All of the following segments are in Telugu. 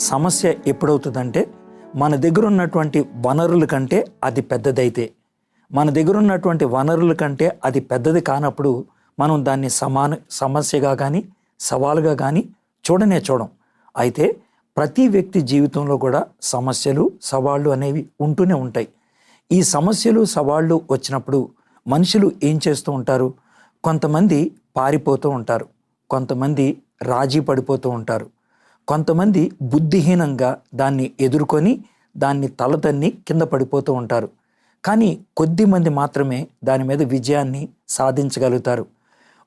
సమస్య ఎప్పుడవుతుందంటే మన దగ్గర ఉన్నటువంటి వనరుల కంటే అది పెద్దదైతే, మన దగ్గర ఉన్నటువంటి వనరుల కంటే అది పెద్దది కానప్పుడు మనం దాన్ని సమస్యగా కానీ సవాలుగా కానీ చూడం. అయితే ప్రతి వ్యక్తి జీవితంలో కూడా సమస్యలు సవాళ్ళు అనేవి ఉంటూనే ఉంటాయి. ఈ సమస్యలు సవాళ్ళు వచ్చినప్పుడు మనుషులు ఏం చేస్తూ ఉంటారు? కొంతమంది పారిపోతూ ఉంటారు, కొంతమంది రాజీ పడిపోతూ ఉంటారు, కొంతమంది బుద్ధిహీనంగా దాన్ని ఎదుర్కొని దాన్ని తలతన్ని కింద పడిపోతూ ఉంటారు. కానీ కొద్దిమంది మాత్రమే దాని మీద విజయాన్ని సాధించగలుగుతారు.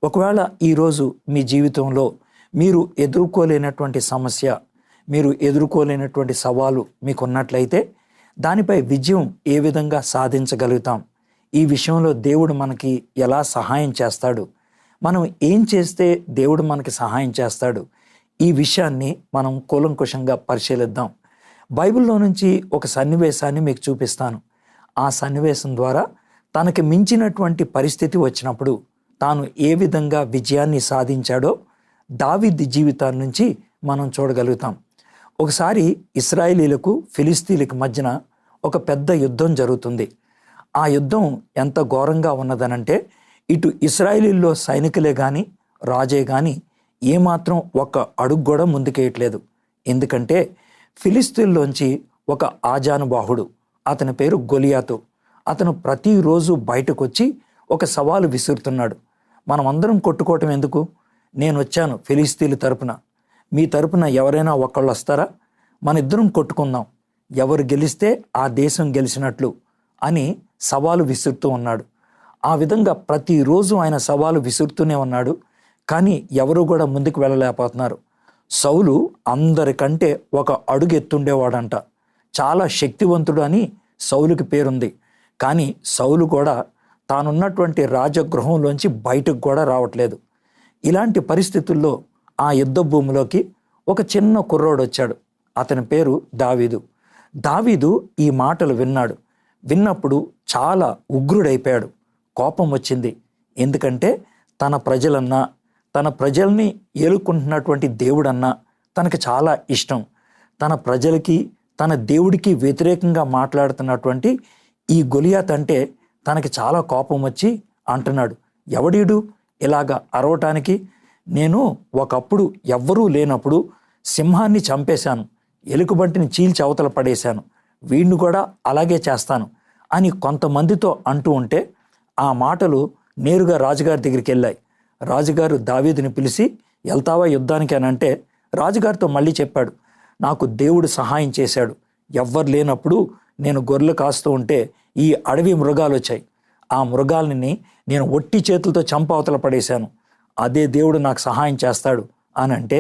ఒకవేళ ఈరోజు మీ జీవితంలో మీరు ఎదుర్కోలేనటువంటి సమస్య, మీరు ఎదుర్కోలేనటువంటి సవాలు మీకున్నట్లయితే దానిపై విజయం ఏ విధంగా సాధించగలుగుతాం? ఈ విషయంలో దేవుడు మనకి ఎలా సహాయం చేస్తాడు? మనం ఏం చేస్తే దేవుడు మనకి సహాయం చేస్తాడు? ఈ విషయాన్ని మనం కూలంకుషంగా పరిశీలిద్దాం. బైబిల్లో నుంచి ఒక సన్నివేశాన్ని మీకు చూపిస్తాను. ఆ సన్నివేశం ద్వారా తనకి మించినటువంటి పరిస్థితి వచ్చినప్పుడు తాను ఏ విధంగా విజయాన్ని సాధించాడో దావీదు జీవితాన్ని నుంచి మనం చూడగలుగుతాం. ఒకసారి ఇశ్రాయేలీలకు ఫిలిస్తీన్లకు మధ్యన ఒక పెద్ద యుద్ధం జరుగుతుంది. ఆ యుద్ధం ఎంత ఘోరంగా ఉన్నదనంటే ఇటు ఇశ్రాయేలీల్లో సైనికులే కానీ రాజే కానీ ఏమాత్రం ఒక అడుగు కూడా ముందుకేయట్లేదు. ఎందుకంటే ఫిలిస్తీన్లోంచి ఒక ఆజానుబాహుడు, అతని పేరు గొలియాతు, అతను ప్రతిరోజు బయటకు వచ్చి ఒక సవాలు విసురుతున్నాడు. మనం అందరం కొట్టుకోవటం ఎందుకు? నేను వచ్చాను ఫిలిస్తీన్ల తరపున, మీ తరపున ఎవరైనా ఒకళ్ళు వస్తారా? మన ఇద్దరం కొట్టుకుందాం, ఎవరు గెలిస్తే ఆ దేశం గెలిచినట్లు అని సవాలు విసురుతూ ఉన్నాడు. ఆ విధంగా ప్రతిరోజు ఆయన సవాలు విసురుతూనే ఉన్నాడు. కానీ ఎవరు కూడా ముందుకు వెళ్ళలేకపోతున్నారు. సౌలు అందరికంటే ఒక అడుగు ఎత్తుండేవాడంట. చాలా శక్తివంతుడు అని సౌలుకి పేరుంది. కానీ సౌలు కూడా తానున్నటువంటి రాజగృహంలోంచి బయటకు కూడా రావట్లేదు. ఇలాంటి పరిస్థితుల్లో ఆ యుద్ధ భూమిలోకి ఒక చిన్న కుర్రోడు వచ్చాడు. అతని పేరు దావీదు. దావీదు ఈ మాటలు విన్నాడు. విన్నప్పుడు చాలా ఉగ్రుడైపోయాడు. కోపం వచ్చింది. ఎందుకంటే తన ప్రజలన్నా, తన ప్రజల్ని ఏలుకుంటున్నటువంటి దేవుడన్నా తనకు చాలా ఇష్టం. తన ప్రజలకి, తన దేవుడికి వ్యతిరేకంగా మాట్లాడుతున్నటువంటి ఈ గొలియాత్ అంటే తనకి చాలా కోపం వచ్చి అంటున్నాడు, ఎవడీడు ఇలాగా అరవటానికి? నేను ఒకప్పుడు ఎవ్వరూ లేనప్పుడు సింహాన్ని చంపేశాను, ఎలుకబంటిని చీల్చి అవతల పడేశాను, వీడిని కూడా అలాగే చేస్తాను అని కొంతమందితో అంటూ ఉంటే ఆ మాటలు నేరుగా రాజుగారి దగ్గరికి వెళ్ళాయి. రాజుగారు దావీదుని పిలిచి, వెళ్తావా యుద్ధానికి అని అంటే రాజుగారితో మళ్ళీ చెప్పాడు, నాకు దేవుడు సహాయం చేశాడు. ఎవ్వరు లేనప్పుడు నేను గొర్రెలు కాస్తూ ఉంటే ఈ అడవి మృగాలు వచ్చాయి. ఆ మృగాలని నేను ఒట్టి చేతులతో చంపవతల పడేశాను. అదే దేవుడు నాకు సహాయం చేస్తాడు అని అంటే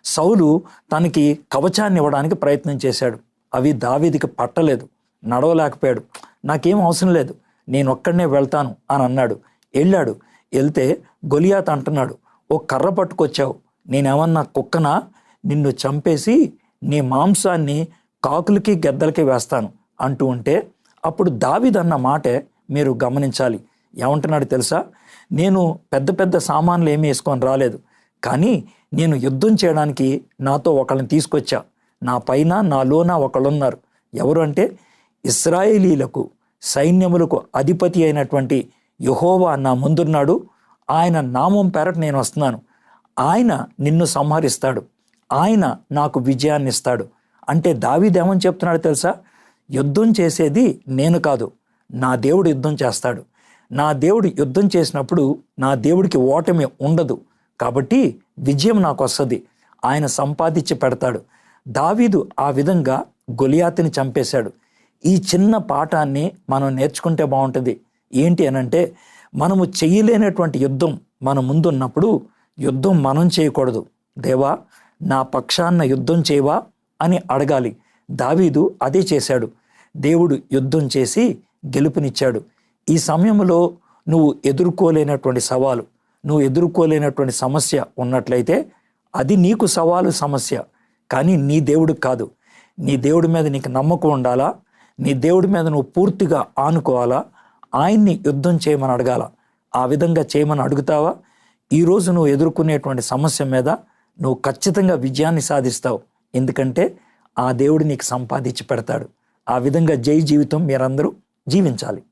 సౌలు తనకి కవచాన్ని ఇవ్వడానికి ప్రయత్నం చేశాడు. అవి దావీదుకి పట్టలేదు, నడవలేకపోయాడు. నాకేం అవసరం లేదు, నేను ఒక్కడనే వెళ్తాను అని అన్నాడు. వెళ్ళాడు. వెళ్తే గొలియాత్ అంటున్నాడు, ఓ కర్ర పట్టుకొచ్చావు, నేనేమన్నా కుక్కనా? నిన్ను చంపేసి నీ మాంసాన్ని కాకులకి గెద్దలకి వేస్తాను అంటూ ఉంటే అప్పుడు దావీదు అన్న మాటే మీరు గమనించాలి. ఏమంటున్నాడు తెలుసా? నేను పెద్ద పెద్ద సామాన్లు ఏమీ వేసుకొని రాలేదు, కానీ నేను యుద్ధం చేయడానికి నాతో ఒకళ్ళని తీసుకొచ్చా. నా పైన నాలోన ఒకళ్ళున్నారు. ఎవరు అంటే ఇశ్రాయేలీలకు సైన్యములకు అధిపతి అయినటువంటి యెహోవా నా ముందున్నాడు. ఆయన నామం పేరట నేను వస్తున్నాను. ఆయన నిన్ను సంహరిస్తాడు, ఆయన నాకు విజయాన్ని ఇస్తాడు అంటే దావీదు ఏమని చెప్తున్నాడు తెలుసా? యుద్ధం చేసేది నేను కాదు, నా దేవుడు యుద్ధం చేస్తాడు. నా దేవుడు యుద్ధం చేసినప్పుడు నా దేవుడికి ఓటమి ఉండదు, కాబట్టి విజయం నాకు వస్తుంది, ఆయన సంపాదించి పెడతాడు. దావీదు ఆ విధంగా గొలియాతుని చంపేశాడు. ఈ చిన్న పాఠాన్ని మనం నేర్చుకుంటే బాగుంటుంది. ఏంటి అనంటే, మనము చేయలేనటువంటి యుద్ధం మన ముందున్నప్పుడు యుద్ధం మనం చేయకూడదు. దేవా, నా పక్షాన యుద్ధం చేయవా అని అడగాలి. దావీదు అదే చేశాడు. దేవుడు యుద్ధం చేసి గెలుపునిచ్చాడు. ఈ సమయంలో నువ్వు ఎదుర్కోలేనటువంటి సవాలు, నువ్వు ఎదుర్కోలేనటువంటి సమస్య ఉన్నట్లయితే అది నీకు సవాలు, సమస్య, కానీ నీ దేవుడికి కాదు. నీ దేవుడి మీద నీకు నమ్మకం ఉండాలా, నీ దేవుడి మీద నువ్వు పూర్తిగా ఆనుకోవాలా, ఆయన్ని యుద్ధం చేయమని అడగాల. ఆ విధంగా చేయమని అడుగుతావా? ఈరోజు నువ్వు ఎదుర్కొనేటువంటి సమస్య మీద నువ్వు ఖచ్చితంగా విజయాన్ని సాధిస్తావు. ఎందుకంటే ఆ దేవుడు నీకు సంపాదించి పెడతాడు. ఆ విధంగా జై జీవితం మీరందరూ జీవించాలి.